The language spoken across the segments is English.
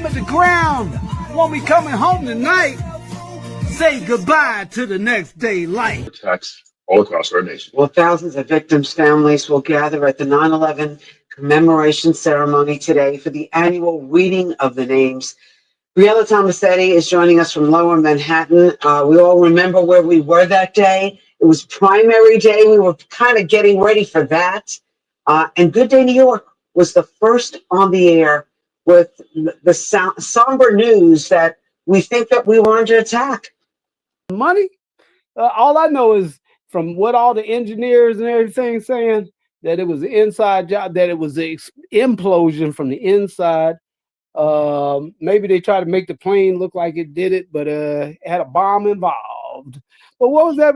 at the ground. Won't be coming home tonight. Say goodbye to the next day light. Attacks all across our nation. Well, thousands of victims' families will gather at the 9/11 commemoration ceremony today for the annual reading of the names. Briella Tomasetti is joining us from Lower Manhattan. We all remember where we were that day. It was primary day. We were kind of getting ready for that. And Good Day New York was the first on the air with the somber news that we think that we were under attack. Money? All I know is from what all the engineers and everything saying, that it was an inside job, that it was an implosion from the inside. Maybe they tried to make the plane look like it did it, but it had a bomb involved. But what was that?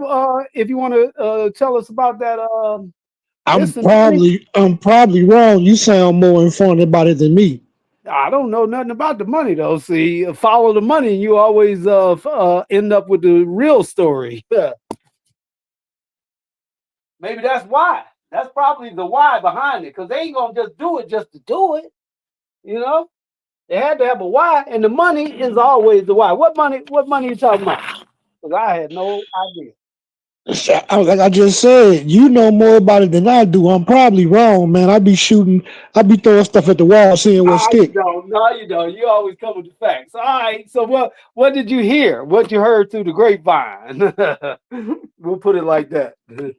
If you want to tell us about that, I'm probably wrong. You sound more informed about it than me. I don't know nothing about the money though. See, follow the money, and you always end up with the real story. Maybe that's why. That's probably the why behind it, because they ain't gonna just do it just to do it. You know, they had to have a why, and the money is always the why. What money? What money you talking about? Because I had no idea. Like I just said, you know more about it than I do. I'm probably wrong, man. I be throwing stuff at the wall, seeing what stick. No, you don't. You always come with the facts. All right. So what did you hear? What you heard through the grapevine? We'll put it like that. Man,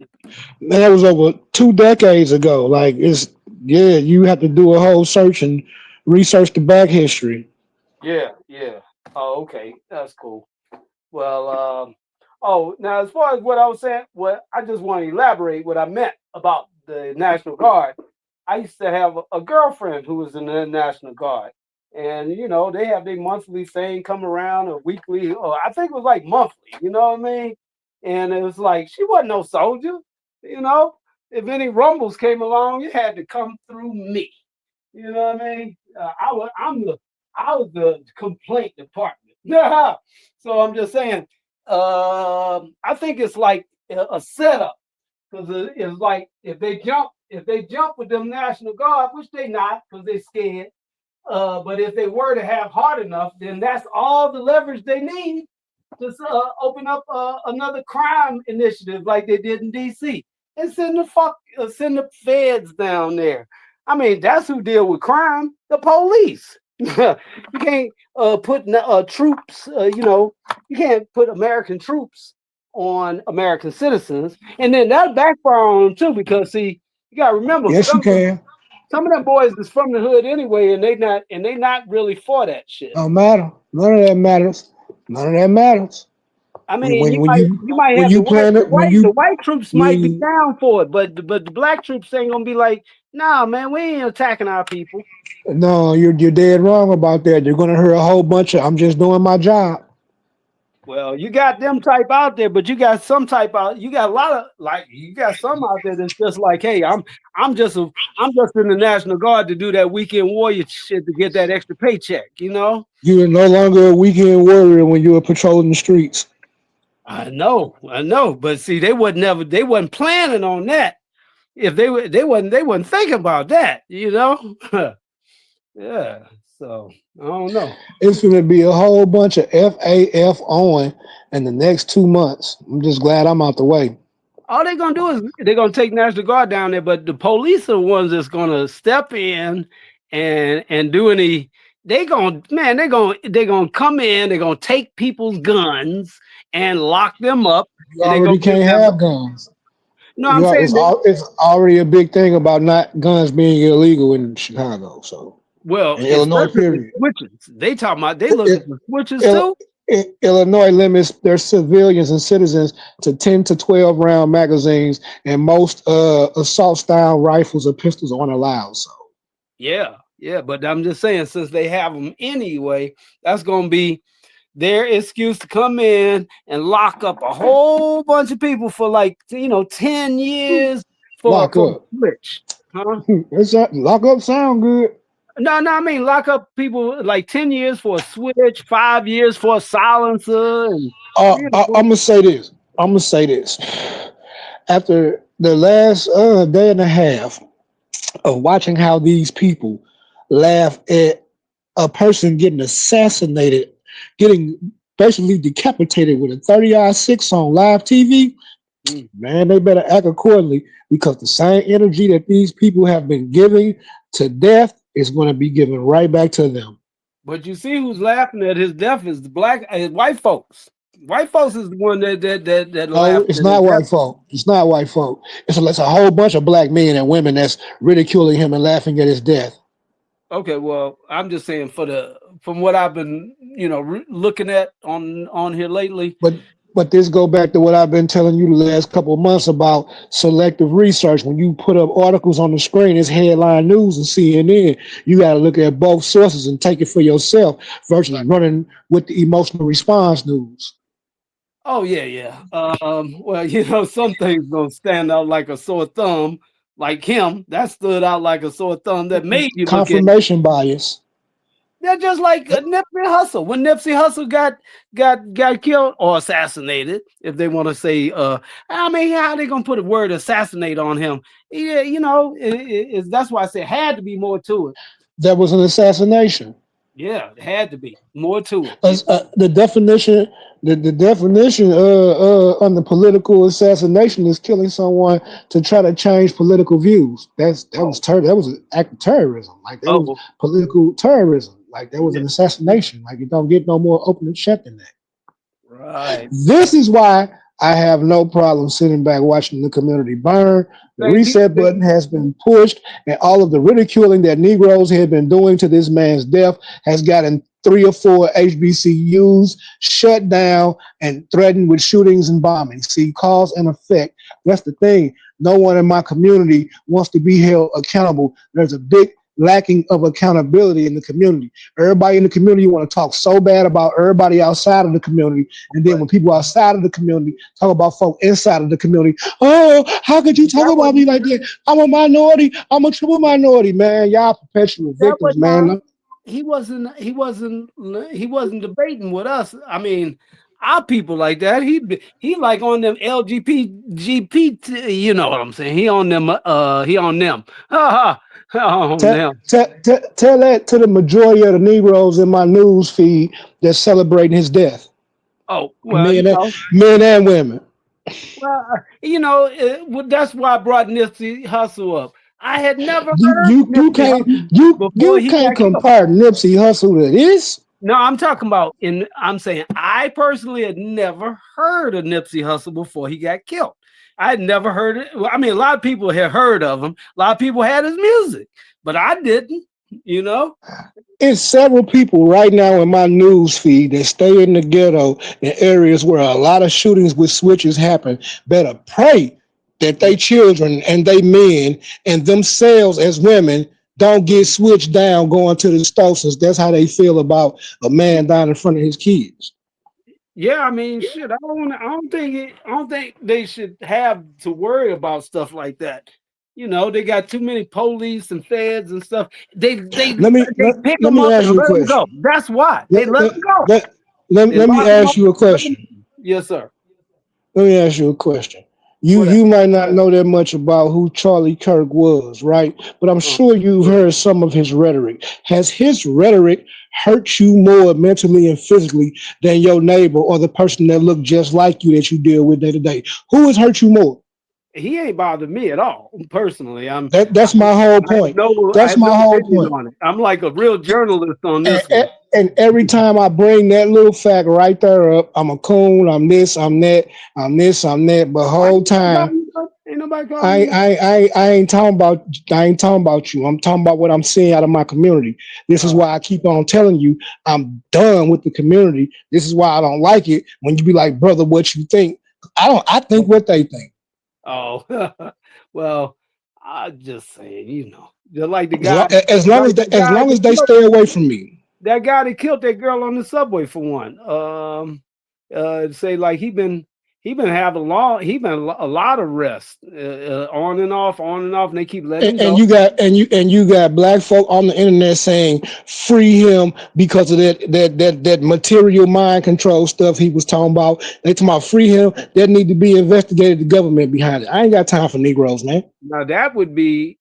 that was over 2 decades ago. Like you have to do a whole search and research the back history. Yeah. Oh, okay. That's cool. Well, now as far as what I was saying, I just want to elaborate what I meant about the National Guard. I used to have a girlfriend who was in the National Guard, and they have their monthly thing come around, or weekly, or I think it was like monthly. You know what I mean? And it was like she wasn't no soldier. If any rumbles came along, it had to come through me. You know what I mean? I was the complaint department. So I'm just saying. I think it's like a setup, because it's like if they jump with them National Guard, which they not, because they're scared. But if they were to have heart enough, then that's all the leverage they need to open up another crime initiative like they did in D.C. and send the feds down there. I mean, that's who deal with crime, the police. You can't put troops, you can't put American troops on American citizens, and then that backfire on them too, because see, you gotta remember, yes, you can. Some of them boys is from the hood anyway, and they not really for that shit. Don't matter. None of that matters. I mean, you might have the white troops might be down for it, but the black troops ain't gonna be like, nah, man, we ain't attacking our people. No, you're dead wrong about that. You're gonna hear a whole bunch of "I'm just doing my job." Well, you got them type out there, but you got some type out. You got a lot of you got some out there that's just like, hey, I'm just in the National Guard to do that weekend warrior shit to get that extra paycheck. You are no longer a weekend warrior when you were patrolling the streets. I know, but see, they wasn't planning on that. If they wasn't thinking about that, Yeah, so I don't know. It's going to be a whole bunch of FAF on in the next 2 months. I'm just glad I'm out the way. All they're gonna do is they're gonna take National Guard down there, but the police are the ones that's gonna step in and do any. They're gonna come in. They're gonna take people's guns and lock them up. You already can't have guns. No, I'm saying it's already a big thing about not guns being illegal in Chicago. So. Well, in Illinois, period. Switches. They talking about they look at the switches too. Illinois limits their civilians and citizens to 10 to 12 round magazines, and most assault style rifles or pistols aren't allowed. So yeah, but I'm just saying, since they have them anyway, that's gonna be their excuse to come in and lock up a whole bunch of people for 10 years for a switch. Huh? Lock up sound good. No, I mean lock up people like 10 years for a switch, 5 years for a silencer. I'm gonna say this. After the last day and a half of watching how these people laugh at a person getting assassinated, getting basically decapitated with a 30-6 on live TV, Mm. man, they better act accordingly because the same energy that these people have been giving to death is going to be given right back to them. But you see who's laughing at his death is the white folks. White folks is the one that No, laughing it's at his not death. white folk. It's not white folk. It's a whole bunch of black men and women that's ridiculing him and laughing at his death. Okay, well, I'm just saying from what I've been looking at on here lately. But this go back to what I've been telling you the last couple of months about selective research. When you put up articles on the screen, it's headline news and CNN. You got to look at both sources and take it for yourself versus running with the emotional response news. Oh yeah, yeah. Well, some things gonna stand out like a sore thumb, like him. That stood out like a sore thumb. That made you look at. Confirmation bias. They're just like Nipsey Hussle. When Nipsey Hussle got killed or assassinated, if they want to say, I mean, how they gonna put a word assassinate on him? Yeah, that's why I said had to be more to it. That was an assassination. Yeah, it had to be more to it. The definition, the definition on the political assassination is killing someone to try to change political views. That was an act of terrorism. Like that was Oh, political terrorism. Like that was yeah, an assassination. Like you don't get no more open and shut than that. right. This is why I have no problem sitting back watching the community burn. The Same people. reset button has been pushed, and all of the ridiculing that Negroes have been doing to this man's death has gotten 3 or 4 HBCUs shut down and threatened with shootings and bombings. See, cause and effect. That's the thing. No one in my community wants to be held accountable. There's a big lacking of accountability in the community. Everybody in the community want to talk so bad about everybody outside of the community, and then when people outside of the community talk about folk inside of the community, oh, how could you talk That about me wasn't like that? I'm a minority. I'm a triple minority, man. Y'all perpetual that was victims, not man. he wasn't debating with us. I mean, our people like that. He like on them LGBT, you know what I'm saying? He on them he on them. Ha ha on Tell, them. tell that to the majority of the Negroes in my news feed that's celebrating his death. Oh, well, Men and women. well, that's why I brought Nipsey Hussle up. I had never You heard you you Nipsey can't Hussle before you he can't got killed. compare Nipsey Hussle to this. No, I'm talking about I'm saying I personally had never heard of Nipsey Hussle before he got killed. I had never heard it. Well, I mean, a lot of people had heard of him. A lot of people had his music, but I didn't, you know? It's several people right now in my news feed that stay in the ghetto in areas where a lot of shootings with switches happen. Better pray that they children and they men and themselves as women don't get switched down going to the stove, since that's how they feel about a man dying in front of his kids. Yeah, I mean, shit. I don't think they should have to worry about stuff like that. They got too many police and feds and stuff. Let me They pick let them me up ask and you a let them go. question. That's why they Let, let let, them go. let, They let me lock them ask up. you a Let them. question. Yes, sir. Let me ask you a question. You What? you might not know that much about who Charlie Kirk was, right? But I'm Uh, sure you've heard some of his rhetoric. Has his rhetoric hurt you more mentally and physically than your neighbor or the person that looked just like you that you deal with day to day? Who has hurt you more? he ain't bothered me at all personally. I, That's my whole point. I That's have my no whole opinion point. on it. I'm like a real journalist on And, this one. and every time I bring that little fact right there up, I'm a coon, I'm this, I'm that, I'm this, I'm that. But Why whole ain't nobody time, calling you that? Ain't nobody calling I, you that? I I I ain't talking about you. I'm talking about what I'm seeing out of my community. This is Oh, why I keep on telling you I'm done with the community. This is why I don't like it when you be like, brother, what you think? I think what they think. oh. Well, I just saying, just like the As long guy, as long as like they, the as guy long as that they killed stay away from me. that killed that girl on the subway for one. Say like he been having a lot of rest, on and off, and they keep letting him And go. you got black folk on the internet saying free him because of that material mind control stuff he was talking about. They talking about free him. That need to be investigated. The government behind it. I ain't got time for Negroes, man. Now that would be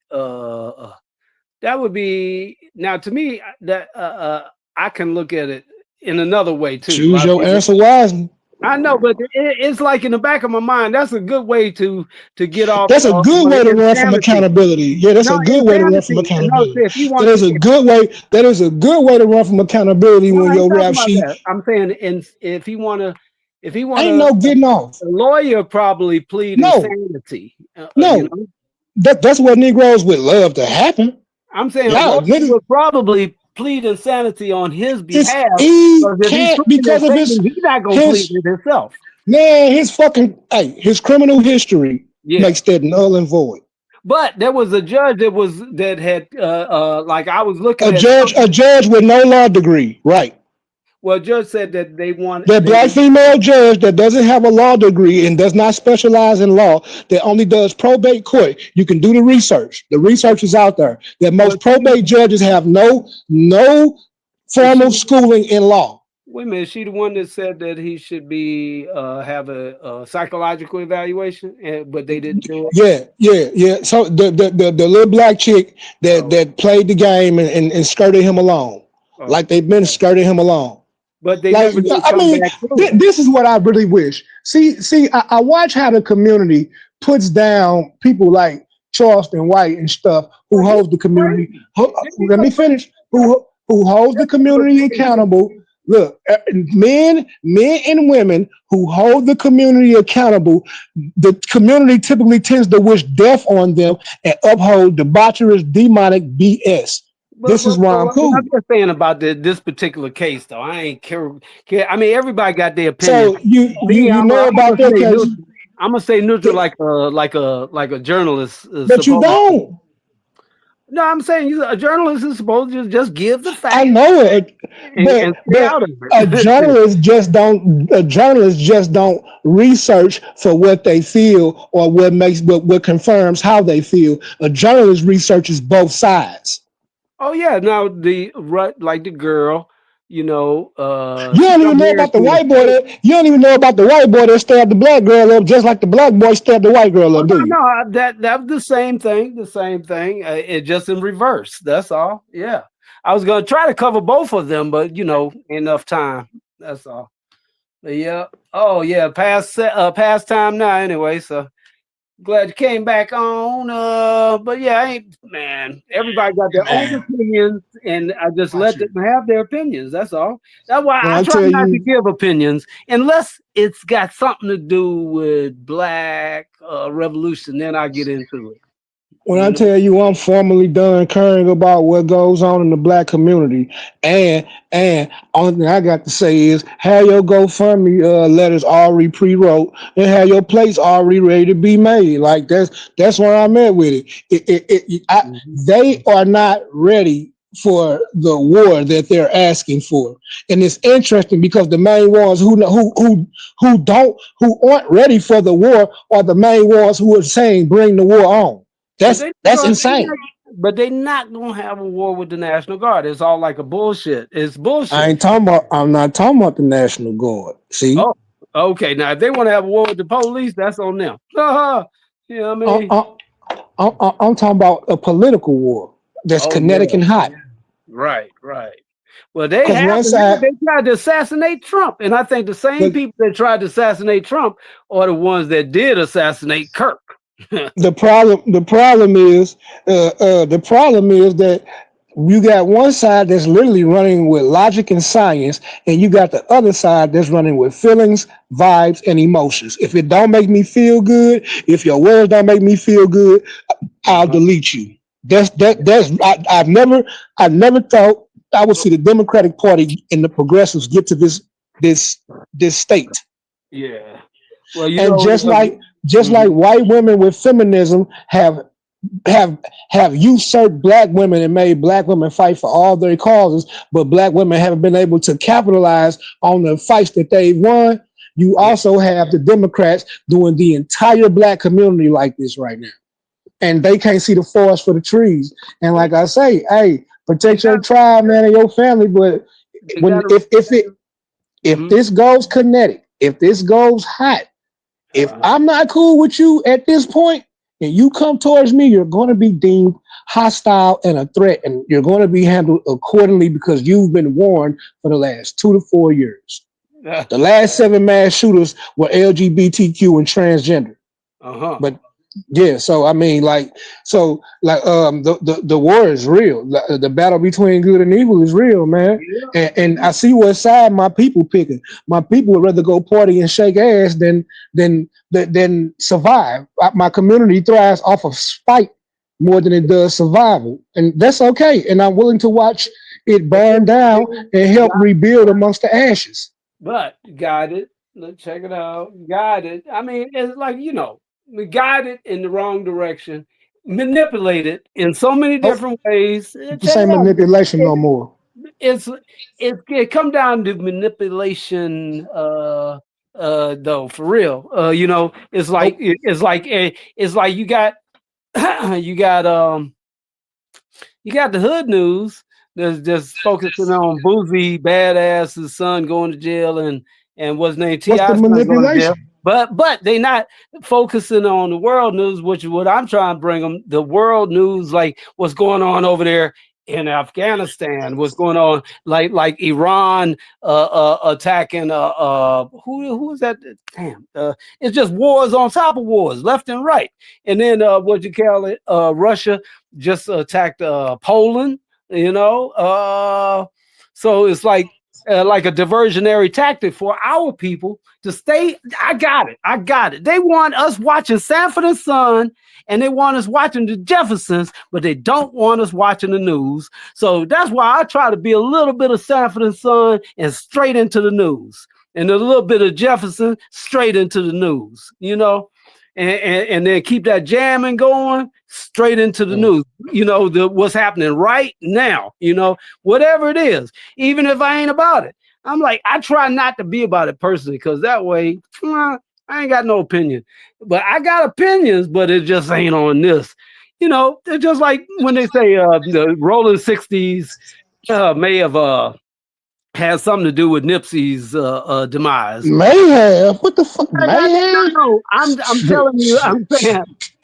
That would be now to me that I can look at it in another way too. A Choose lot of your people, answer wisely. I know, but it's like in the back of my mind. That's a good way to get off That's a good on way to run from insanity. accountability. Yeah, that's No a good way to run from insanity. No, see, accountability. if you That want, is a good way. That is a good way to run from accountability no, when I ain't your talking rap about sheet that. I'm saying, if he wanna, if he ain't wanna, no getting off. a lawyer probably plead No, insanity. You no. know, That's what Negroes would love to happen. I'm saying a Y'all lawyer niggas, would probably plead insanity on his it's behalf he because if he's can't proven because of insanity, he's not gonna plead his it himself. man, his fucking his criminal history Yeah. makes that null and void. But there was a judge that had like I was looking at A something. judge with no law degree, right? Well, judge said that they want That they black female judge that doesn't have a law degree and does not specialize in law, that only does probate court. You can do the research. The research is out there. That was most probate judges have no is she formal schooling in law. wait a minute, is she the one that said that he should be have a psychological evaluation, but they didn't do it. Yeah. So the little black chick Oh, that played the game and skirted him along, like okay. they've been skirting him along. But they Like never did I come mean, back through it. this is what I really wish. I watch how the community puts down people like Charleston White and stuff who But he holds the community. crazy. Ho- Didn't he Let go me crazy? finish. Who holds the That man was community crazy. accountable? Look, men and women who hold the community accountable. The community typically tends to wish death on them and uphold debaucherous, demonic BS. This is why I'm But I'm cool. just saying about this particular case, though. I ain't care. I mean, everybody got their opinion. So you Me, you you know I'm about gonna that stay case, neutral. I'm gonna stay neutral, like a journalist is but you supposed to. don't. No, I'm saying a journalist is supposed to just give the I facts know it, and stay but out of a it. journalist just don't research for what they feel or what confirms how they feel. A journalist researches both sides. Oh yeah, now like the girl, You she don't got even know married about the to a white boy state. that you don't even know about the white boy that stabbed the black girl up just like the black boy stabbed the white girl Oh up, no, do you? that was the same thing. The same thing. It just in reverse. That's all. Yeah, I was gonna try to cover both of them, but enough time. That's all. But yeah. Oh yeah. Past time now. Anyway, so glad you came back on. But yeah, I ain't man. Everybody got their own Man, opinions, and I just watch let them you. have their opinions. That's all. That's why When I I try tell not to you give opinions unless it's got something to do with Black Revolution. Then I get into it. When I You know. tell you I'm formally done caring about what goes on in the black community, and only thing I got to say is have your GoFundMe letters already pre-wrote and have your plates already ready to be made. Like that's where I'm at with it. Mhm. They are not ready for the war that they're asking for, and it's interesting because the main ones who aren't ready for the war are the main ones who are saying bring the war on. But That's insane. they not gonna have a war with the National Guard. It's all like a bullshit. It's bullshit. I'm not talking about the National Guard. See, Oh, okay. Now if they want to have a war with the police, that's on them. You know what I I, mean? I, I'm talking about a political war that's Oh kinetic yeah, and hot. right. Well, they Because have one and side, they tried to assassinate Trump, and I think the same the, people that tried to assassinate Trump are the ones that did assassinate Kirk. the problem is that you got one side that's literally running with logic and science, and you got the other side that's running with feelings, vibes, and emotions. If it don't make me feel good, if your words don't make me feel good, I'll Uh-huh. delete you. I've never thought I would see the Democratic Party and the progressives get to this this state. Yeah. Well, And just like mhm. white women with feminism have have usurped black women and made black women fight for all their causes, but black women haven't been able to capitalize on the fights that they've won. You Yeah, also have the Democrats doing the entire black community like this right now, and they can't see the forest for the trees. And well, like I say, hey, they protect your got tribe, man, and your family. But they when got. if Mhm. this goes kinetic, if this goes hot, if Uh-huh. I'm not cool with you at this point, and you come towards me, you're going to be deemed hostile and a threat, and you're going to be handled accordingly because you've been warned for the last 2 to 4 years. The last 7 mass shooters were LGBTQ and transgender. But yeah, so I mean, the war is real. The battle between good and evil is real, man. And I see what side my people picking. My people would rather go party and shake ass than survive. My community thrives off of spite more than it does survival, and that's okay. And I'm willing to watch it burn down and help rebuild amongst the ashes. But got it. Let's check it out. Got it. I mean, it's like, we got it in the wrong direction, manipulated in so many Oh, different ways. this Check it ain't out. manipulation no more. It come down to manipulation. Though for real. It's like Nope. it's like you got you got the hood news that's just focusing on boozy badass, his son going to jail, and what's name What's the T.I.'s son going to jail. manipulation? But they not focusing on the world news, which is what I'm trying to bring them. The world news, like what's going on over there in Afghanistan, what's going on, like Iran attacking who is that? Damn, it's just wars on top of wars, left and right. And then what you call it? Russia just attacked Poland. So it's like a diversionary tactic for our people to stay. I got it. They want us watching Sanford and Son, and they want us watching the Jeffersons, but they don't want us watching the news. So that's why I try to be a little bit of Sanford and Son and straight into the news, and a little bit of Jefferson straight into the news, and then keep that jamming going straight into the news, what's happening right now, whatever it is, even if I ain't about it. I'm like, I try not to be about it personally, because that way, I ain't got no opinion. But I got opinions, but it just ain't on this. It's just like when they say the Rolling 60s may have had something to do with Nipsey's demise. May have. What the fuck? May have. No. I'm telling you.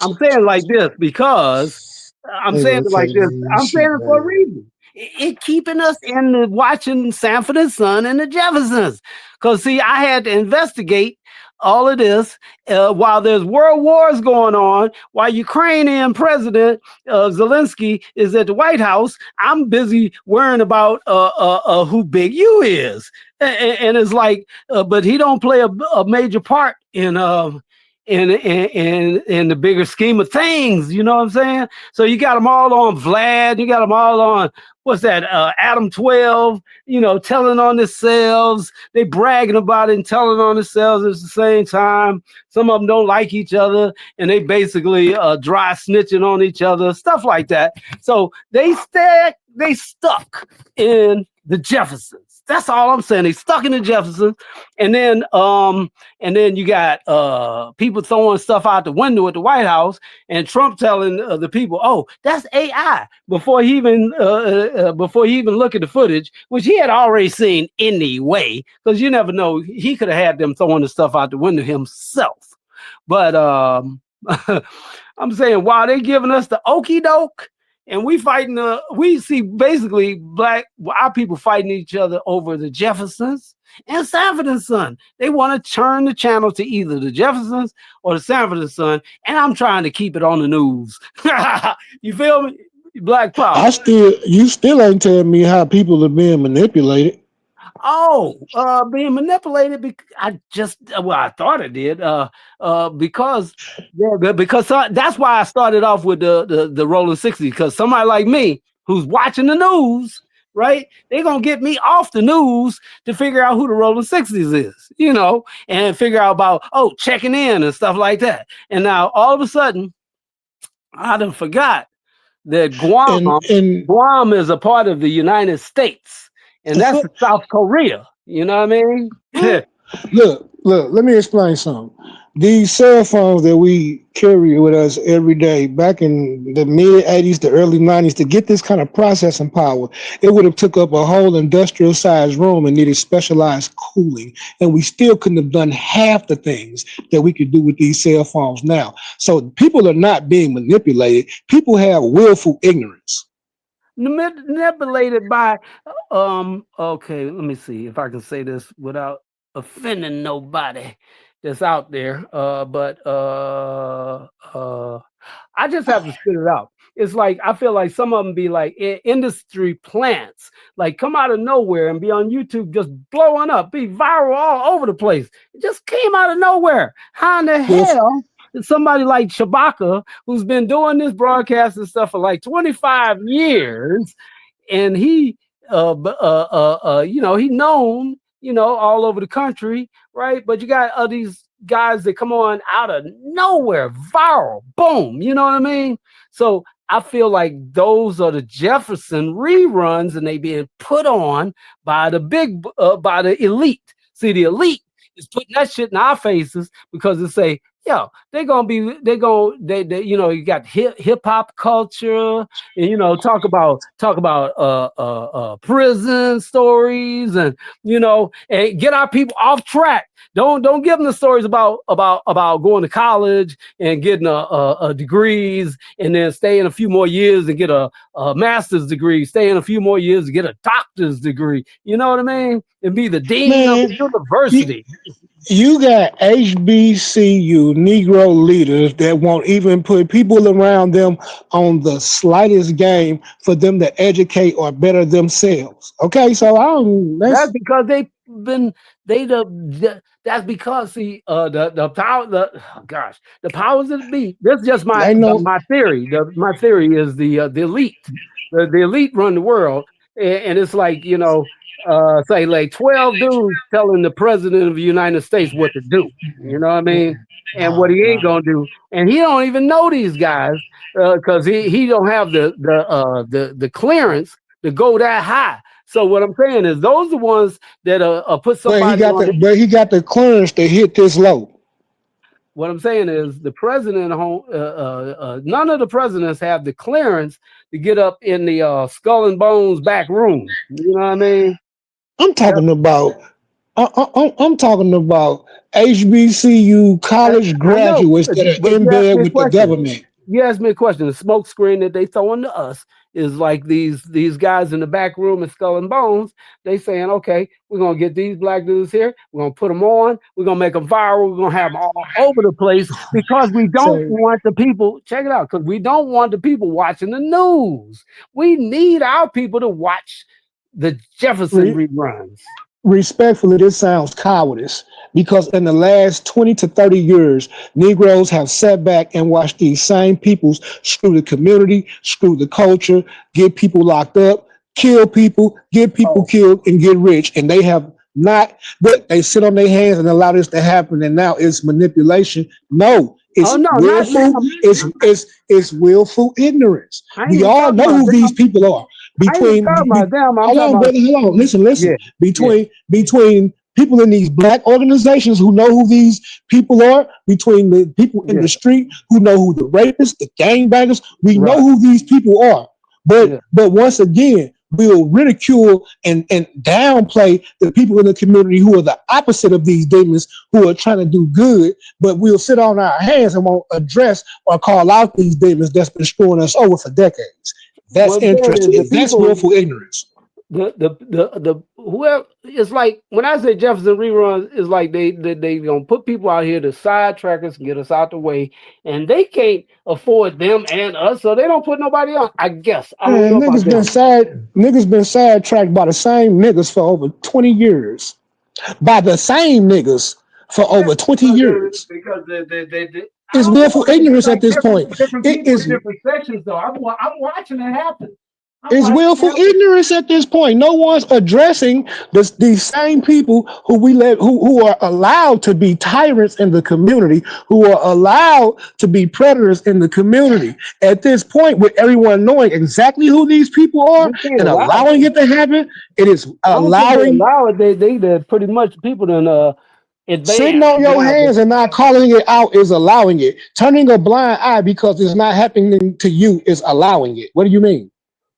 I'm saying like this because I'm saying it like this. I'm saying it for a reason. It keeping us in the watching Sanford and Son and the Jeffersons. Because see, I had to investigate all of this while there's world wars going on, while Ukrainian president Zelensky is at the White House. I'm busy worrying about who Big U is, and it's like, but he don't play a major part in the bigger scheme of things. You know what I'm saying? So you got them all on Vlad. You got them all on what's that? Adam 12. Telling on themselves. They bragging about it and telling on themselves at the same time. Some of them don't like each other, and they basically dry snitching on each other, stuff like that. So they stuck in the Jeffersons. That's all I'm saying. They stuck in the Jeffersons, and then you got people throwing stuff out the window at the White House, and Trump telling the people, "Oh, that's AI," before he even look at the footage, which he had already seen anyway, because you never know, he could have had them throwing the stuff out the window himself. But I'm saying, while they giving us the okey doke, and we see basically our people fighting each other over the Jeffersons and Sanford and Son. They want to turn the channel to either the Jeffersons or the Sanford and Son, and I'm trying to keep it on the news. You feel me? Black power. You still ain't telling me how people are being manipulated. Being manipulated. I thought it did. Because that's why I started off with the Rolling 60s, because somebody like me who's watching the news, right? They're gonna get me off the news to figure out who the Rolling 60s is, and figure out about checking in and stuff like that. And now all of a sudden, I done forgot that Guam is a part of the United States. And that's South Korea. You know what I mean? Look, let me explain something. these cell phones that we carry with us every day, back in the mid 80s to early 90s, to get this kind of processing power, it would have took up a whole industrial sized room and needed specialized cooling. And we still couldn't have done half the things that we could do with these cell phones now. So people are not being manipulated. People have willful ignorance. Manipulated by okay, let me see if I can say this without offending nobody that's out there. But I just have to spit it out. It's like I feel like some of them be like industry plants, like come out of nowhere and be on YouTube just blowing up, be viral all over the place. It just came out of nowhere. How in the Yes. hell did somebody like Shabaka, who's been doing this broadcast and stuff for like 25 years, and he he known, all over the country, right? But you got these guys that come on out of nowhere, viral, boom, you know what I mean? So I feel like those are the Jefferson reruns, and they being put on by by the elite. See, the elite is putting that shit in our faces because they say, yo, you got hip hop culture, and talk about prison stories, and and get our people off track. Don't give them the stories about going to college and getting a degrees, and then stay in a few more years and get a master's degree, stay in a few more years to get a doctor's degree. You know what I mean? And be the dean of the Man, university. you got HBCU Negro leaders that won't even put people around them on the slightest game for them to educate or better themselves. Okay, so I don't. That's That's because that's because see the power the powers that be. This is just I know. my theory. My theory is the elite. The elite run the world, and it's like say like 12 dudes telling the president of the United States what to do. You know what I mean? And what he ain't gonna do, and he don't even know these guys because he don't have the clearance to go that high. So what I'm saying is those are the ones that put But somebody on. he got the clearance to hit this low. What I'm saying is the president, none of the presidents have the clearance to get up in the skull and bones back room. You know what I mean? I'm Yep. talking about. I'm talking about HBCU I, college I know, graduates that are but in you asked bed me a with the question. government. You asked me a question. The smoke screen that they throwing to us is like these guys in the back room in Skull and Bones. They saying, okay, we're gonna get these black dudes here. We're gonna put them on. We're gonna make them viral. We're gonna have them all over the place because we don't So want the people. Check it out, because we don't want the people watching the news. We need our people to watch the Jefferson re- reruns. respectfully, this sounds cowardice because in the last 20 to 30 years, Negroes have sat back and watched these same peoples screw the community, screw the culture, get people locked up, kill people, get people Oh, killed, and get rich. And they have not, but they sit on their hands and allow this to happen. And now it's manipulation. No, oh it's no, not willful, them. it's willful ignorance. I ain't We even all talking know about who these them. people are. I ain't even talking about them. I'm Hold talking on, about, brother. Hold on. yeah, Listen. yeah. Between people in these black organizations who know who these people are, between the people in Yeah, the street who know who the rapists, the gangbangers, we know right. who these people are. Yeah. But once again, we'll ridicule and downplay the people in the community who are the opposite of these demons who are trying to do good, but we'll sit on our hands and won't address or call out these demons that's been screwing us over for decades. That's What I'm saying is the interesting. That's people, willful ignorance. the whoever, it's like when I say Jefferson reruns, it's like they gonna put people out here to sidetrack us and get us out the way, and they can't afford them and us, so they don't put nobody on. I guess I don't know Man, about them. niggas been sidetracked by the same niggas for over 20 years. By the same niggas for Yeah, over 20 years. because I It's don't know. willful It's ignorance at like this point. different It people in is different sections, though. I'm watching it happen. I'm It's watching it willful happen. ignorance at this point. No one's addressing these same people who are allowed to be tyrants in the community, who are allowed to be predators in the community. At this point, with everyone knowing exactly who these people are We can't and allow it. allowing it to happen, it is I don't think they allowing. allow it. They pretty much people done Sitting advanced. on your hands and not calling it out is allowing it. Turning a blind eye because it's not happening to you is allowing it. What do you mean?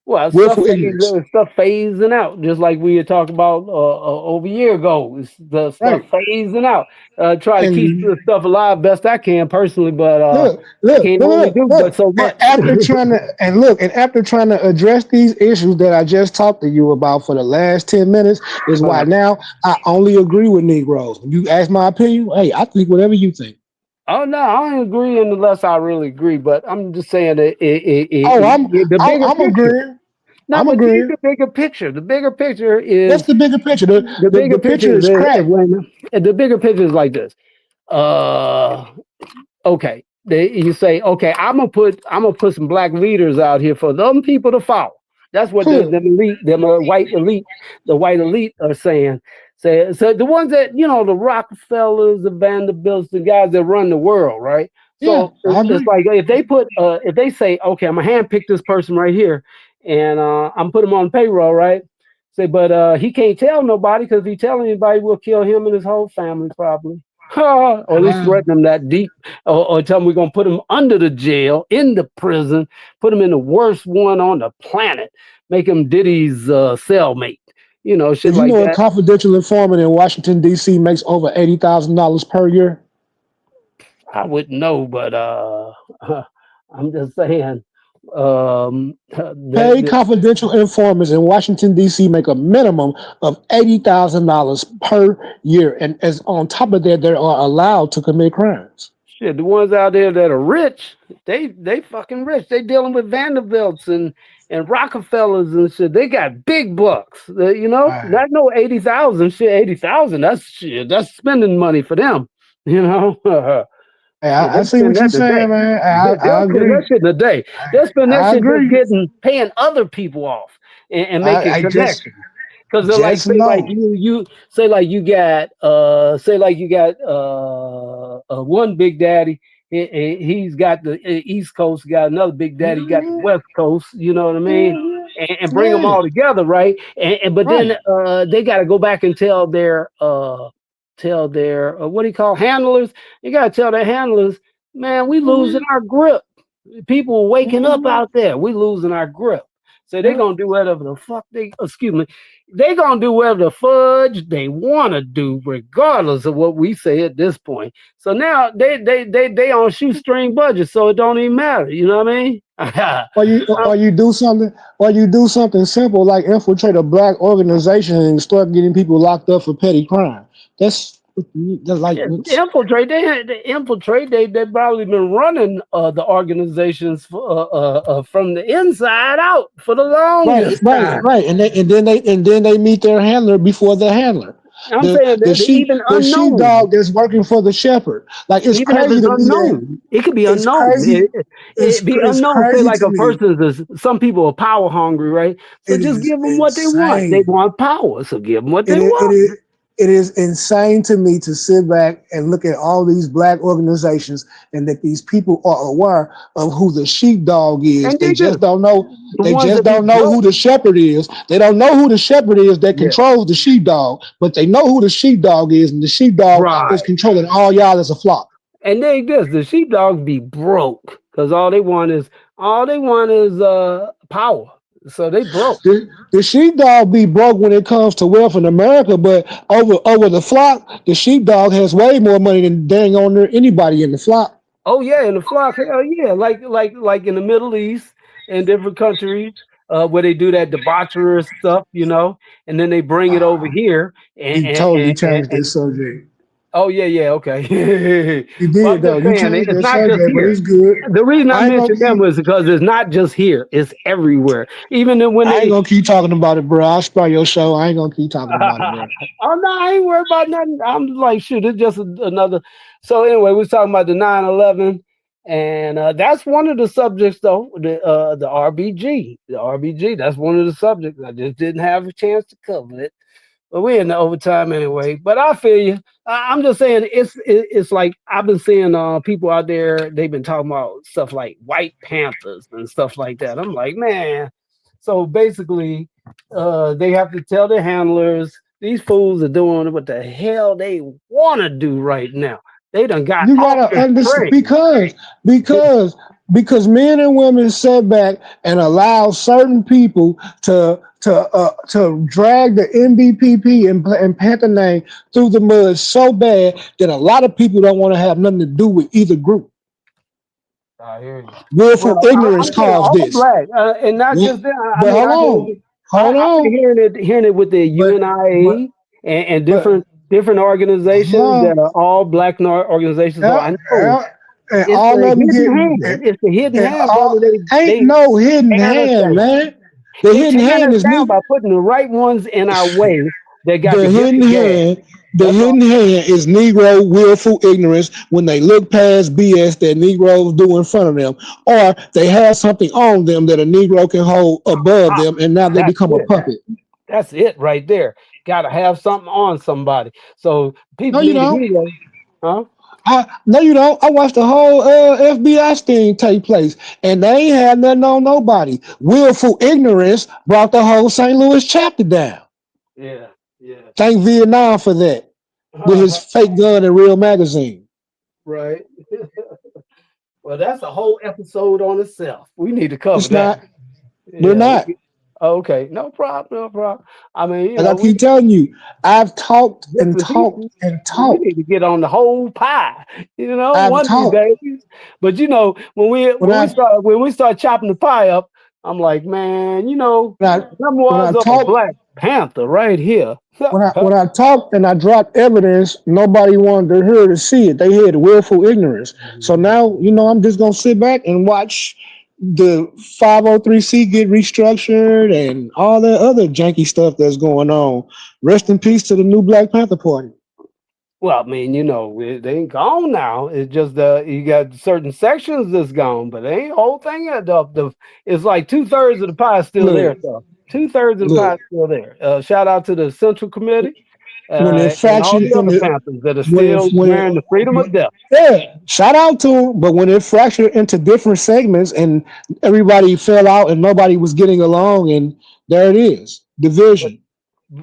Well, Willful ignorance. stuff phasing out, just like we had talked about over a year ago. It's the stuff Right. phasing out. Try to keep And the stuff alive best I can personally, but look, I look, can't look, only look, do but look. so And much. after trying to address these issues that I just talked to you about for the last 10 minutes is why now I only agree with Negroes. When you ask my opinion, hey, I think whatever you think. Oh no, I don't agree unless I really agree. But I'm just saying that Oh, the bigger I'm picture. agreeing. No, I'm but see agreeing. the bigger picture. The bigger picture What's is the bigger picture? the The bigger picture picture is is crack. when the bigger picture is like this. Uh, okay, you say, okay, I'm gonna put some black leaders out here for them people to follow. That's what Who? them elite, the white elite are saying. Say, so the ones that the Rockefellers, the Vanderbilts, the guys that run the world, right? Yeah, So I it's agree. like if they say, okay, I'm gonna handpick this person right here, and I'm put him on payroll, right? Say, but he can't tell nobody because if he tell anybody, we'll kill him and his whole family probably. Or at least Ah, threaten them that deep, or tell them we're gonna put them under the jail, in the prison, put them in the worst one on the planet, make him Diddy's cellmate, shit did you like know a that. confidential informant in Washington D.C. makes over $80,000 per year? I wouldn't know, but I'm just saying. Paid confidential informants in Washington D.C. make a minimum of $80,000 per year, and as on top of that, they are allowed to commit crimes. Shit, the ones out there that are rich, they fucking rich. They dealing with Vanderbilts and Rockefellers and shit. They got big bucks. Ah, Not no 80,000 shit. 80,000. That's shit. That's spending money for them. You know, hey, shit. I They see spend what that you're in a day. saying, man. I They'll spend agree. that shit in a day. They'll spend that I shit just agree. paying other people off and making I just connections. Because they're like just say like know. you say like you got one big daddy. He's got the East Coast. Got another big daddy. Got the West Coast. You know what I mean? And bring them Yeah, all together, right? And but then right. they got to go back and tell their what do you call handlers? You got to tell their handlers, man, we losing our grip. People waking up out there. We losing our grip. So they gonna do whatever the fuck they gonna do whatever the fudge they wanna do, regardless of what we say at this point. So now they on shoestring budget, so it don't even matter. You know what I mean? Or you do something simple like infiltrate a black organization and start getting people locked up for petty crime. That's like Shit, what's they infiltrate. They probably been running the organizations from the inside out for the right, longest right, time. right. And then they meet their handler before the handler. I'm The saying the that sheep even the unknown. sheepdog that's working for the shepherd. Like it's Even if crazy it's to me that unknown, it could be it's unknown. crazy. It be It's unknown. Say crazy like to a me. person is. Some people are power hungry, right? So It just is give them what they want. They insane. want power, so give them what It they is, it want. is it is insane to me to sit back and look at all these black organizations and that these people are aware of who the sheepdog is. And They they just do. don't know. The They ones just that be don't know broke. who the shepherd is. They don't know who the shepherd is that Yeah. controls the sheepdog, but they know who the sheepdog is, and the sheepdog is Right. controlling all y'all as a flock. And they this. The sheepdogs be broke because all they want is power. So they broke. The sheepdog be broke when it comes to wealth in America, but over the flock, the sheepdog has way more money than dang on there anybody in the flock. Oh yeah, in the flock, hell yeah, like in the Middle East and different countries where they do that debaucherous stuff, and then they bring it over here You totally changed this subject. oh yeah, okay. You Well, did I'm though. just You saying changed it's that not just subject, but here. it's good. The reason I I ain't gonna mentioned them keep. was because it's not just here; it's everywhere. Even when I ain't they gonna keep talking about it, bro. I'll spare your show. I ain't gonna keep talking about it, bro. oh no, I ain't worried about nothing. I'm like, shoot, it's just another. So anyway, we was talking about the 9/11, and that's one of the subjects, though. The RBG, That's one of the subjects. I just didn't have a chance to cover it. But we're in the overtime anyway. But I feel you. I'm just saying it's like I've been seeing people out there. They've been talking about stuff like White Panthers and stuff like that. I'm like, man. So basically, they have to tell their handlers These fools are doing what the hell they want to do right now. They done got You off gotta the understand train. because men and women sit back and allow certain people to drag the MBPP and Panther name through the mud so bad that a lot of people don't want to have nothing to do with either group. I hear you. Willful Well, ignorance I'm saying caused all this. black, and not Yeah, just that. I but mean, hold on, hold I've been on. hearing it with the But UNIA and but different organizations hold that are all black organizations. So on. I know And it's all the of them hidden get hand. It's the hidden and hand, all brother. ain't They no hidden tearing us hand, down. man. The They hidden tearing hand us is down new. by putting the right ones in our way that got the The gift hidden of gab. hand, the That's all. hidden hand is Negro willful ignorance when they look past BS that Negroes do in front of them, or they have something on them that a Negro can hold above Ah, them, and now they that's become a it. puppet. That's it right there. Got to have something on somebody. So No, people you need to don't. hear that, huh? No, you don't. I watched the whole FBI sting take place, and they ain't had nothing on nobody. Willful ignorance brought the whole St. Louis chapter down. Yeah, yeah. Thank Vietnam for that with his fake gun and real magazine. Right. Well, that's a whole episode on itself. We need to cover It's that. not. We're Yeah. not. Okay. No problem. No problem. I mean, Like I keep telling you, I've talked this and is talked and we talked. need to get on the whole pie. I've One of these talked. days. But When I when we start chopping the pie up, I'm like, man, when I them when I was of a talked Black Panther right here. when I talked and I dropped evidence, nobody wanted to hear to see it. They had willful ignorance. So now, I'm just gonna sit back and watch the 503C get restructured and all that other janky stuff that's going on. Rest in peace to the new Black Panther Party. Well, I mean, they ain't gone now. It's just you got certain sections that's gone, but they ain't whole thing. It's like 2/3 of the pie is still there. Look, So 2/3 of the pie look. is still there. Shout out to the Central Committee When it and all fractured the in other the Panthers that are when it still when it wearing the freedom of death. yeah, shout out to them. But when it fractured into different segments and everybody fell out and nobody was getting along, and there it is, But division.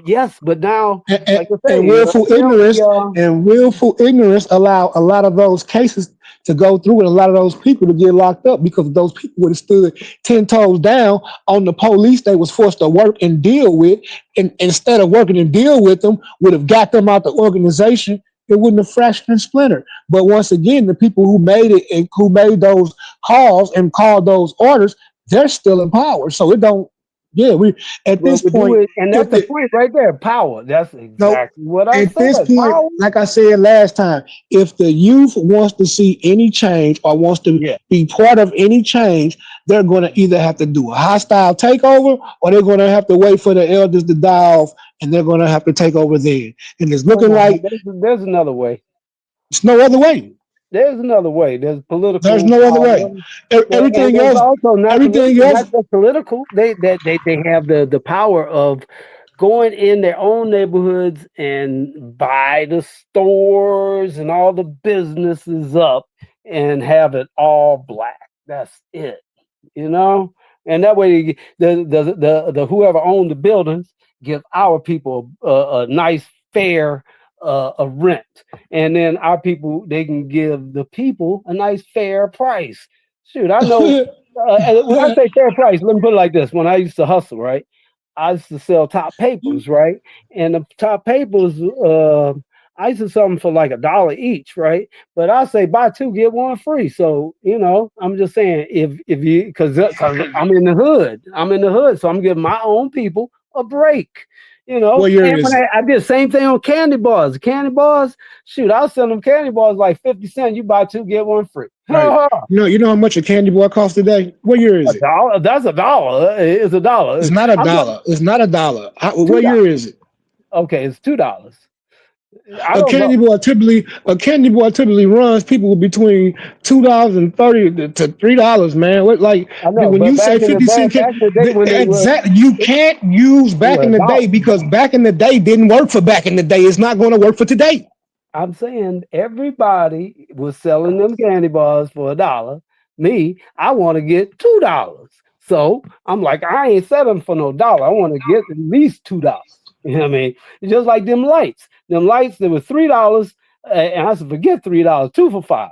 yes, but now, and, and, like I and say, willful ignorance and willful ignorance allow a lot of those cases to go through and a lot of those people to get locked up because those people would have stood 10 toes down on the police they was forced to work and deal with, and instead of working and deal with them would have got them out the organization. It wouldn't have fractured and splintered. But once again, the people who made it and who made those calls and called those orders, they're still in power. So it don't. Yeah, we at well, this we do point, it, and that's if the the point right there. Power. That's no, exactly what I at said. this point, Power. like I said last time, if the youth wants to see any change or wants to Yeah. be part of any change, they're going to either have to do a hostile takeover or they're going to have to wait for the elders to die off and they're going to have to take over then. And it's No, looking no, like there's another way. it's no other way. There's another way. There's There's political no other power. way. And Everything there's else, also not everything political, else. not just political. They have the power of going in their own neighborhoods and buy the stores and all the businesses up and have it all black. That's it. you know, and that way the whoever owned the buildings give our people a nice fair a rent, and then our people they can give the people a nice fair price. Shoot, I know. And when I say fair price, let me put it like this: when I used to hustle, right, I used to sell top papers, right, and the top papers, I used to sell them for like $1 each, right? But I say buy two get one free. So I'm just saying if you because I'm in the hood, so I'm giving my own people a break. What year And is when it? I did the same thing on candy bars. Candy bars, shoot, I'll sell them candy bars like 50 cents. You buy two get one free. Right. A You know how much a candy bar costs today? What year is it? dollar? That's $1. It's It's $1. not a I'm talking dollar. It's not a dollar. two What year dollars. is it? Okay, it's $2. I A don't know. candy bar typically runs people between $2.30 to $3, man. What like I know, when but you say 50 cent, back in the day when they were exactly you can't use back in a the dollar. day because back in the day didn't work for back in the day. It's not going to work for today. I'm saying everybody was selling them candy bars for $1. Me, I want to get $2. So I'm like, I ain't selling for no dollar. I want to get at least $2. You know what I mean? Just like them lights. Them lights, they were $3, and I said, forget $3, 2 for $5.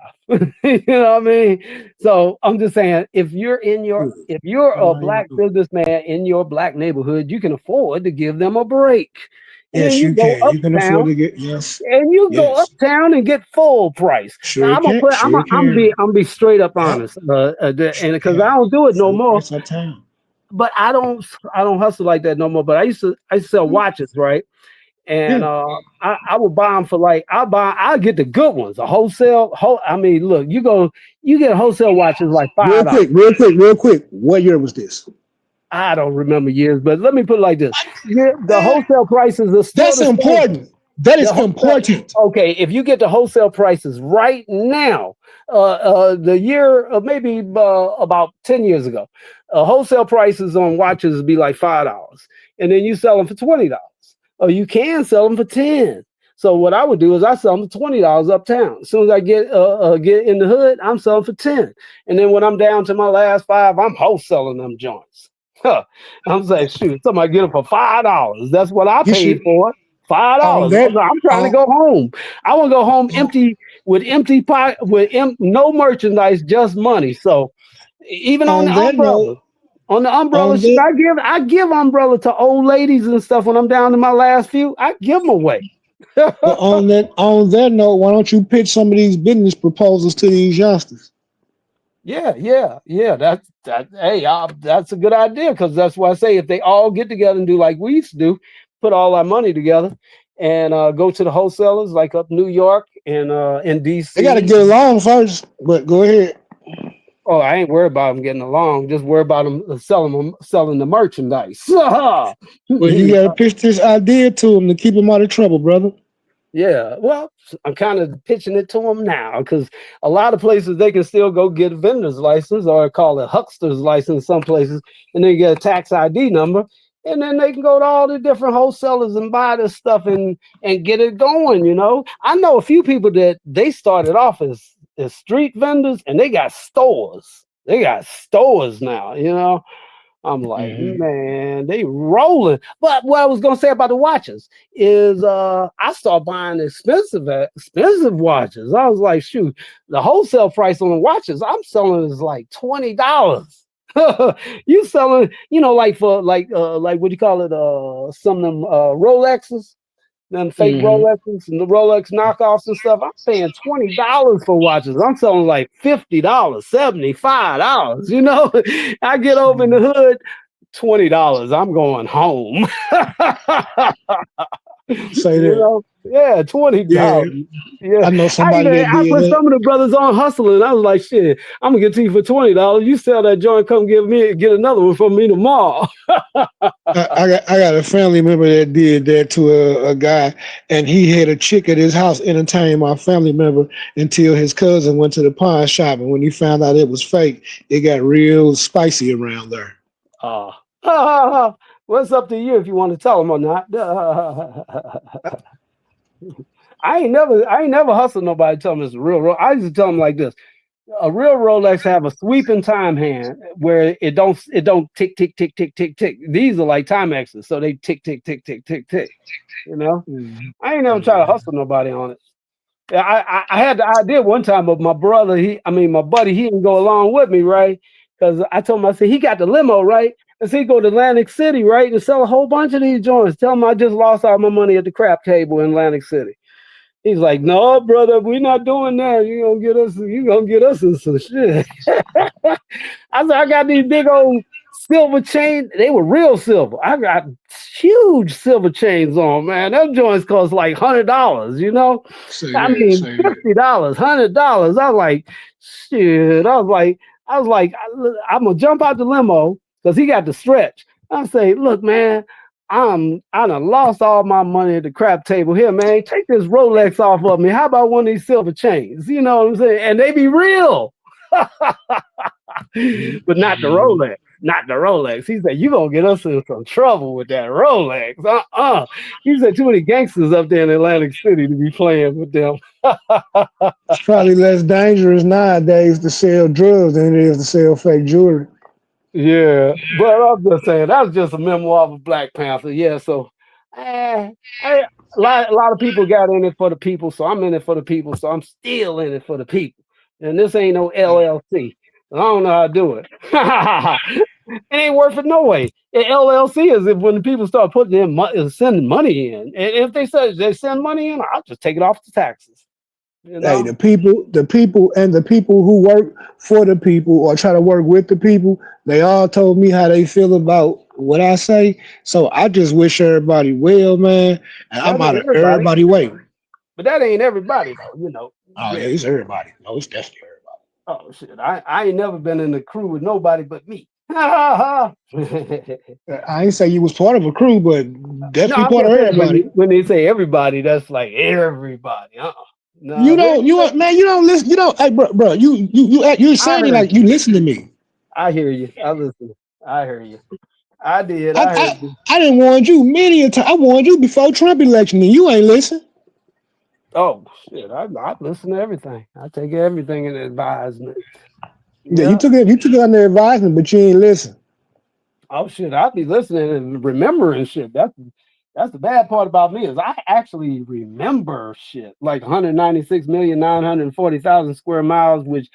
You know what I mean? So I'm just saying, if you're a black businessman in your black neighborhood, you can afford to give them a break. And then Yes, you you go can. You can afford uptown to get yes, and you go yes. uptown and get full price. Now Sure can. Sure can. I'm be straight up Yep. honest, and Sure because I can. don't do it no Full more. price uptown. But I don't hustle like that no more. But I used to sell watches, right? And Yeah. I would buy them for like I get the good ones, a wholesale. I mean, look, you get wholesale watches like $5. Real quick. What year was this? I don't remember years, but let me put it like this: the wholesale prices are still That's the same. important. That The is wholesale, important. okay, if you get the wholesale prices right now, the year maybe about 10 years ago, wholesale prices on watches would be like $5, and then you sell them for $20, or you can sell them for 10. So what I would do is I sell them for $20 uptown. As soon as I get in the hood, I'm selling for 10, and then when I'm down to my last 5, I'm wholesaling them joints. Huh. I'm saying, shoot, somebody get them for $5. That's what I You paid should for it. Five on dollars. that I'm trying to on, go home. I want to go home on empty with empty pocket no merchandise, just money. So even on on the that note, umbrella, on the umbrella, on shoot, that I give umbrella to old ladies and stuff when I'm down to my last few. I give them away. but on that note, why don't you pitch some of these business proposals to these youngsters? Yeah. Hey, that's a good idea because that's why I say if they all get together and do like we used to do, put all our money together and go to the wholesalers like up New York and in They got to DC. get along first. But go ahead. Oh, I ain't worried about them getting along. Just worried about them selling the merchandise. Well, you got to pitch this idea to them to keep them out of trouble, brother. Yeah, well, I'm kind of pitching it to them now because a lot of places they can still go get a vendor's license or call it huckster's license some places, and then get a tax ID number, and then they can go to all the different wholesalers and buy this stuff and get it going. You know, I know a few people that they started off as street vendors and they got stores. They got stores now. You know. I'm like, Mm-hmm. man, they rolling. But what I was gonna say about the watches is I started buying expensive watches. I was like, shoot, the wholesale price on the watches I'm selling is like $20. You selling, like for like what do you call it? Some of them Rolexes, them fake Mm-hmm. Rolexes and the Rolex knockoffs and stuff. I'm paying $20 for watches. I'm selling like $50, $75. I get over in the hood, $20. I'm going home. Say that. Yeah, Yeah, $20. Yeah, I know somebody that I did put that. some of the brothers on hustling. I was like, shit, I'm gonna get to you for $20. You sell that joint, come get another one from me tomorrow. I got a family member that did that to a guy, and he had a chick at his house entertaining my family member until his cousin went to the pawn shop, and when he found out it was fake, it got real spicy around there. Uh, what's up to you if you want to tell them or not? I ain't never hustled nobody tell them it's a real Rolex. I used to tell them like this: a real Rolex have a sweeping time hand where it don't tick tick tick tick tick tick. These are like Timexes, so they tick tick tick tick tick tick. You know, Mm-hmm. I ain't never try to hustle nobody on it. Yeah, I had the idea one time, but my brother, my buddy, he didn't go along with me, right? Because I told him, I said, he got the limo, right? And so he go to Atlantic City, right? And sell a whole bunch of these joints. Tell him I just lost all my money at the crap table in Atlantic City. He's like, no, brother, we're not doing that. You gonna get us in some shit. I said, I got these big old silver chains. They were real silver. I got huge silver chains on, man. Them joints cost like $100, Say I that. mean, Say that. $50, $100. I was like, shit. I was like, I'm gonna jump out the limo because he got the stretch. I say, look, man, I done lost all my money at the crap table here, man. Take this Rolex off of me. How about one of these silver chains? You know what I'm saying? And they be real. But not the Mm-hmm. Rolex. Not the Rolex. He said, you gonna get us in some trouble with that Rolex. He said too many gangsters up there in Atlantic City to be playing with them. It's probably less dangerous nowadays to sell drugs than it is to sell fake jewelry. Yeah, but I'm just saying that's just a memoir of a Black Panther. Yeah, so Eh, a lot of people got in it for the people, so I'm in it for the people, so I'm still in it for the people. And this ain't no LLC. I don't know how to do it. It ain't worth it no way. LLC is if when the people start putting in sending money in. And if they say they send money in, I'll just take it off the taxes. You Hey, know? the people, and the people who work for the people or try to work with the people, they all told me how they feel about what I say. So I just wish everybody well, man. And That I'm out ain't of everybody, everybody way. but that ain't everybody though. You know? Oh yeah, Yeah. it's everybody. No, it's definitely Oh shit! I ain't never been in a crew with nobody but me. No, everybody. I ain't say you was part of a crew, but definitely I'm part of just saying when everybody. when they say everybody, that's like everybody. No, You don't, you don't, man. You don't listen. You don't, hey, bro. You're I saying it heard like you you. listen to me. I hear you. I listen. I hear you. I did. I, I heard I, you. I didn't warn you many a time. I warned you before Trump election, and you ain't listen. Oh shit! I listen to everything. I take everything in advisement. Yeah, Yeah. you took it under advisement, but you ain't listen. Oh shit! I be listening and remembering shit. That's the bad part about me is I actually remember shit like 196,940,000 square miles, which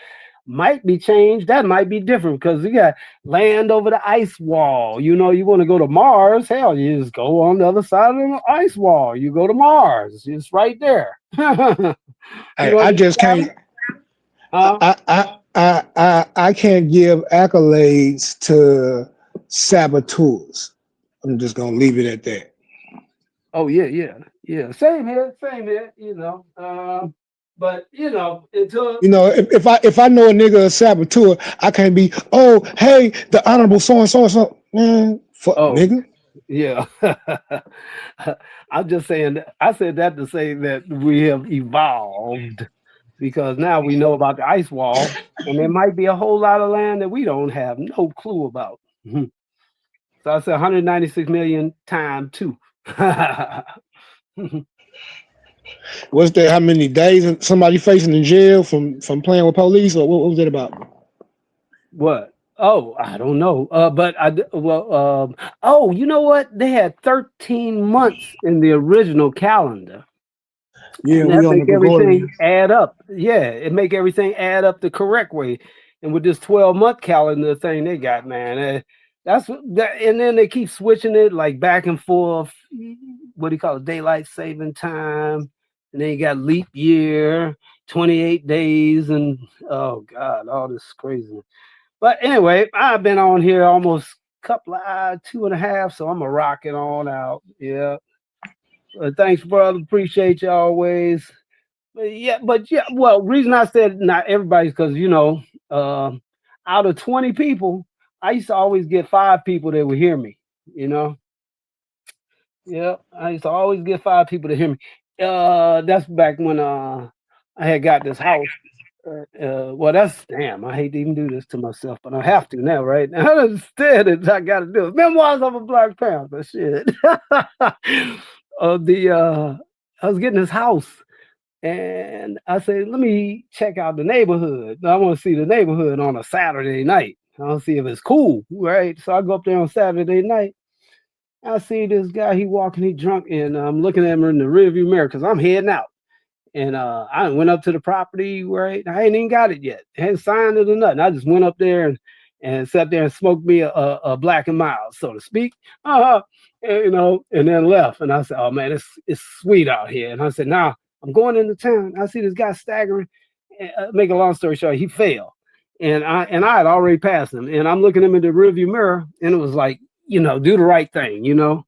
might be changed. That might be different because you got land over the ice wall. You know, you want to go to Mars? Hell, you just go on the other side of the ice wall. You go to Mars. It's right there. You Hey, want I to just travel? can't. Huh? I can't give accolades to saboteurs. I'm just gonna leave it at that. Oh yeah. Same here, same here. But until You know, if I know a nigga a saboteur, I can't be, oh, hey, the honorable so and so and so. Man, fuck oh nigga. yeah, I'm just saying. I said that to say that we have evolved because now we know about the ice wall, and there might be a whole lot of land that we don't have no clue about. Mhm. So I said 196 million times two. What's that? How many days somebody facing in jail from playing with police, or what was that about? What? Oh, I don't know. But well, oh, you know what? They had 13 months in the original calendar, Yeah, and we that on the make everything Gregorian. add up. Yeah, it make everything add up the correct way. And with this 12-month calendar thing they got, man, that's that. And then they keep switching it like back and forth. What do you call it? Daylight saving time. And then you got leap year, 28 days, and oh god, all this crazy. But anyway, I've been on here almost couple of 2.5, so I'm gonna rock it on out. Yeah. Thanks, brother. Appreciate you always. But yeah. Well, reason I said not everybody's because uh, out of 20 people, I used to always get 5 people that would hear me. You know. Yeah, I used to always get 5 people to hear me. That's back when I had got this house. Well, that's damn. I hate to even do this to myself, but I have to now, right? Now instead, I got to do it. Memoirs of a Black Panther. Shit. I was getting this house, and I said, let me check out the neighborhood. I want to see the neighborhood on a Saturday night. I want to see if it's cool, right? So I go up there on Saturday night. I see this guy. He walking. He drunk, and I'm looking at him in the rearview mirror because I'm heading out. And I went up to the property where I ain't even got it yet. I hadn't signed it or nothing. I just went up there and sat there and smoked me a black and mild, so to speak. Uh-huh. And then left. And I said, oh man, it's sweet out here. And I said, now I'm going into town. I see this guy staggering. Make a long story short, he fell. And I had already passed him. And I'm looking him in the rearview mirror, and it was like, do the right thing.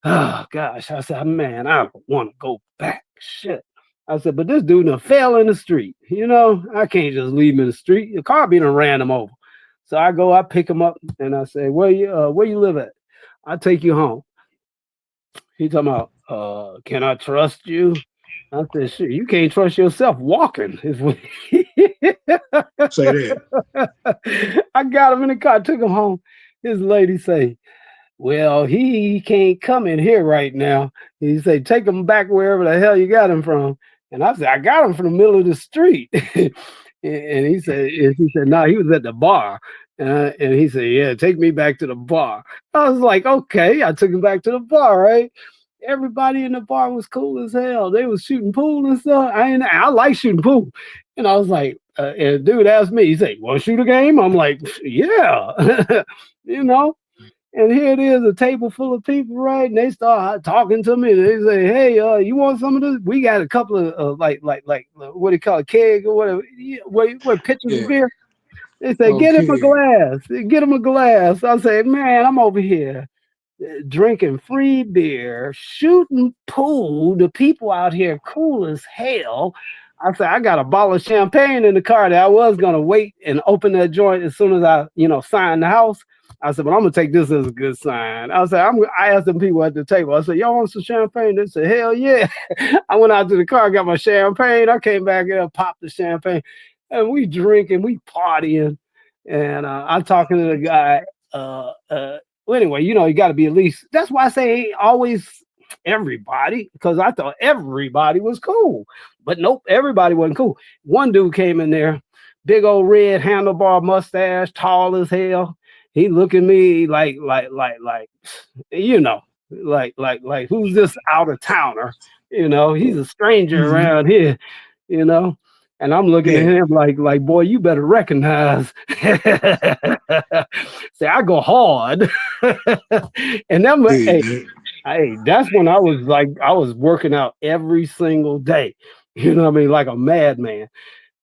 Oh gosh. I said, man, I don't want to go back. Shit. I said, but this dude done fell in the street. I can't just leave him in the street. The car being ran him over. So I pick him up and I say, where you live at? I'll take you home. He talking about, can I trust you? I said, shit, you can't trust yourself walking. Is what Say that. I got him in the car, took him home. His lady say, well, he can't come in here right now. He said, take him back wherever the hell you got him from. And I said, I got him from the middle of the street. And he said, no, he was at the bar. And he said, yeah, take me back to the bar. I was like, okay. I took him back to the bar, right? everybody in the bar was cool as hell. They was shooting pool and stuff. I like shooting pool. And I was like, and dude asked me, he said, "Want to shoot a game?" I'm like, "Yeah." you know. And here it is, a table full of people, right? And they start talking to me. They say, "Hey, you want some of this? We got a couple of what do you call it, keg or whatever? What pitchers of beer?" They say, "Get him a Okay. glass. Get him a glass." I say, "Man, I'm over here drinking free beer, shooting pool. The people out here cool as hell." I said, "I got a bottle of champagne in the car that I was gonna wait and open that joint as soon as I, sign the house." I said, "But I'm gonna take this as a good sign." I said, I asked them people at the table. I said, "Y'all want some champagne?" They said, "Hell yeah!" I went out to the car, got my champagne. I came back in, popped the champagne, and we drinking, we partying, and I'm talking to the guy. Well, anyway, you got to be at least. That's why I say ain't always everybody, because I thought everybody was cool, but nope, everybody wasn't cool. One dude came in there, big old red handlebar mustache, tall as hell. He look at me you know, who's this out of towner? He's a stranger Mhm. around here. You know, and I'm looking at Yeah. him like, boy, you better recognize. Say, I go hard. And then, hey, Yeah. that's when I was working out every single day. You know what I mean? Like a madman.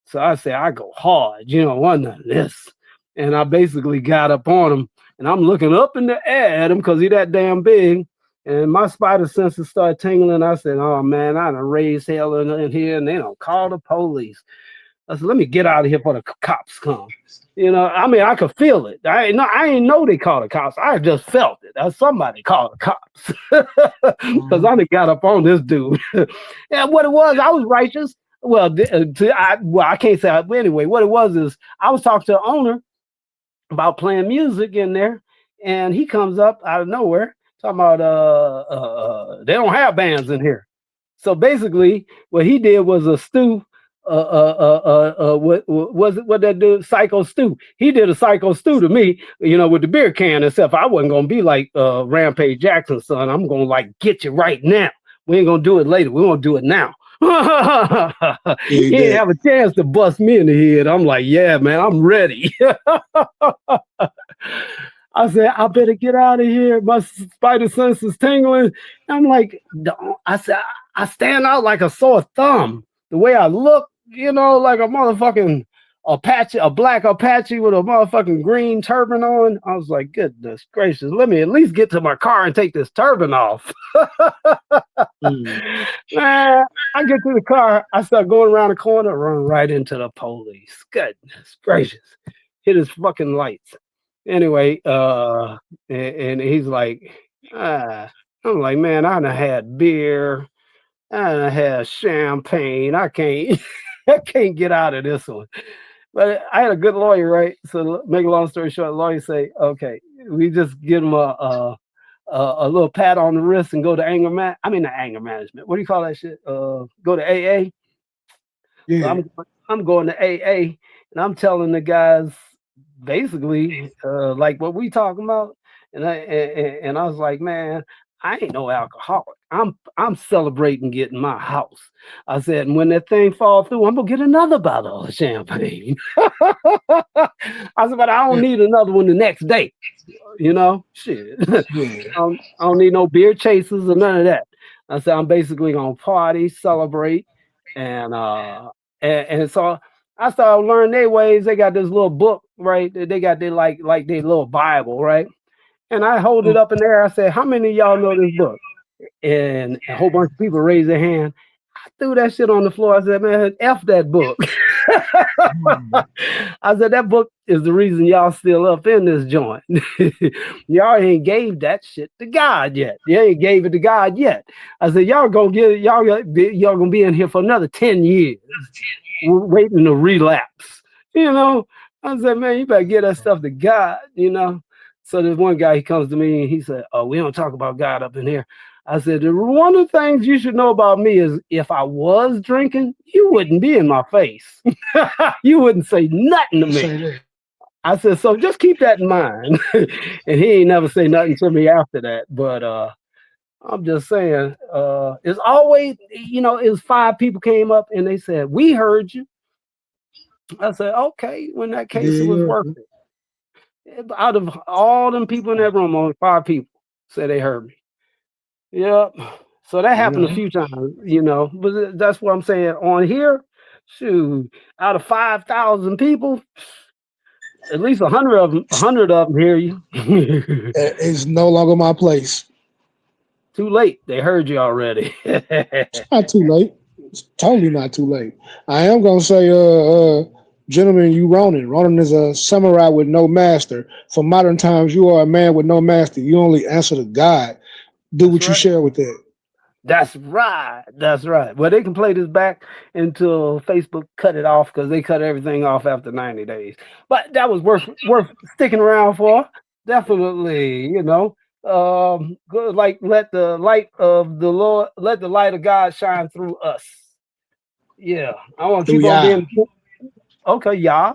So I said, I go hard, one of this. And I basically got up on him and I'm looking up in the air at him because he that damn big. And my spider senses started tingling. I said, "Oh man, I done raised hell in here and they don't call the police." I said, "Let me get out of here before the cops come." I mean, I could feel it. I ain't know they called the cops. I just felt it. Somebody called the cops because I Mhm. done got up on this dude. And what it was, I was righteous. Well, I can't say. Anyway, what it was is I was talking to the owner about playing music in there, and he comes up out of nowhere talking about they don't have bands in here. So basically, what he did was a stew. What was it? What that dude? Psycho stew. He did a psycho stew to me, with the beer can and stuff. I wasn't gonna be like Rampage Jackson, son. I'm gonna like get you right now. We ain't gonna do it later. We're gonna do it now. He Yeah, didn't that. have a chance to bust me in the head. I'm like, yeah, man, I'm ready. I said, I better get out of here. My spider sense is tingling. I'm like, I said, I stand out like a sore thumb. The way I look, like a motherfucking Apache, a black Apache with a motherfucking green turban on. I was like, goodness gracious, let me at least get to my car and take this turban off. Mm. Man, I get to the car, I start going around the corner, run right into the police. Goodness gracious. Hit his fucking lights. Anyway, and he's like, I'm like, man, I done had beer, I done had champagne. I can't I can't get out of this one. But I had a good lawyer, right? So make a long story short, the lawyer say, okay, we just give him a little pat on the wrist and go to not anger management. What do you call that shit? Go to AA. So Yeah. I'm going to AA and I'm telling the guys basically like what we talking about. And I was like, man, I ain't no alcoholic. I'm celebrating getting my house. I said, and when that thing fall through, I'm gonna get another bottle of champagne. I said, but I don't Yeah. need another one the next day. Shit. Yeah. I don't need no beer chasers or none of that. I said I'm basically gonna party, celebrate, and so I started learning their ways. They got this little book, right? They got their like their little Bible, right? And I hold it Mm. up in there. I said, "How many of y'all know this book?" And a whole bunch of people raised their hand. I threw that shit on the floor. I said, "Man, F that book." Mm. I said, "That book is the reason y'all still up in this joint. Y'all ain't gave that shit to God yet. You ain't gave it to God yet." I said, "Y'all gonna get y'all gonna be in here for another 10 years waiting to relapse." I said, "Man, you better get that stuff to God." So there's one guy, he comes to me and he said, "Oh, we don't talk about God up in here." I said, "One of the things you should know about me is if I was drinking, you wouldn't be in my face. You wouldn't say nothing to me." Say that. I said, "So just keep that in mind." And he ain't never say nothing to me after that. But I'm just saying, it's always, it was 5 people came up and they said, "We heard you." I said, "Okay, when that case, it was Yeah. worth it." Out of all them people in that room, only 5 people said they heard me. Yep. So that happened a Yeah. few times, but that's what I'm saying. On here, shoot, out of 5,000 people, at least 100 of them hear you. It's no longer my place. Too late. They heard you already. It's not too late. It's totally not too late. I am gonna say, gentlemen, you Ronin. Ronin is a samurai with no master. For modern times, you are a man with no master. You only answer to God. Do That's what you right. share with that. That's right. That's right. Well, they can play this back until Facebook cut it off because they cut everything off after 90 days. But that was worth sticking around for. Definitely, good, like let the light of the Lord, let the light of God shine through us. Yeah, I want to Through keep on Yah. being okay. Yah,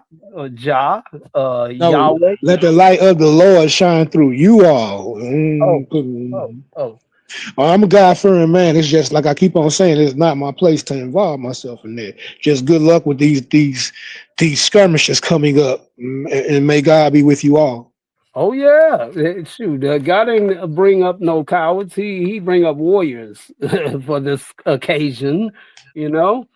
Jah, No, Yahweh. let the light of the Lord shine through you all. Oh, oh. I'm a God fearing man. It's just like I keep on saying, it's not my place to involve myself in that. Just good luck with these skirmishes coming up, and may God be with you all. Oh yeah, shoot! God didn't bring up no cowards. He bring up warriors for this occasion. You know,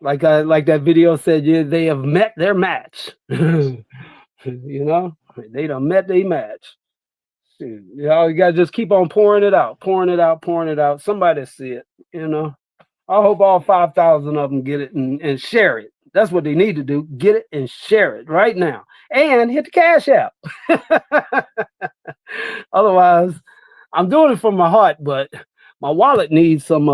like that video said, yeah, they have met their match. They done met their match. Shoot, you gotta just keep on pouring it out, pouring it out, pouring it out. Somebody see it. I hope all 5,000 of them get it and share it. That's what they need to do. Get it and share it right now. And hit the Cash App. Otherwise, I'm doing it from my heart, but my wallet needs some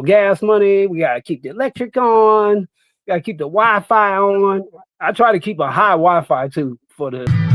gas money. We gotta keep the electric on, gotta keep the Wi-Fi on. I try to keep a high Wi-Fi too for the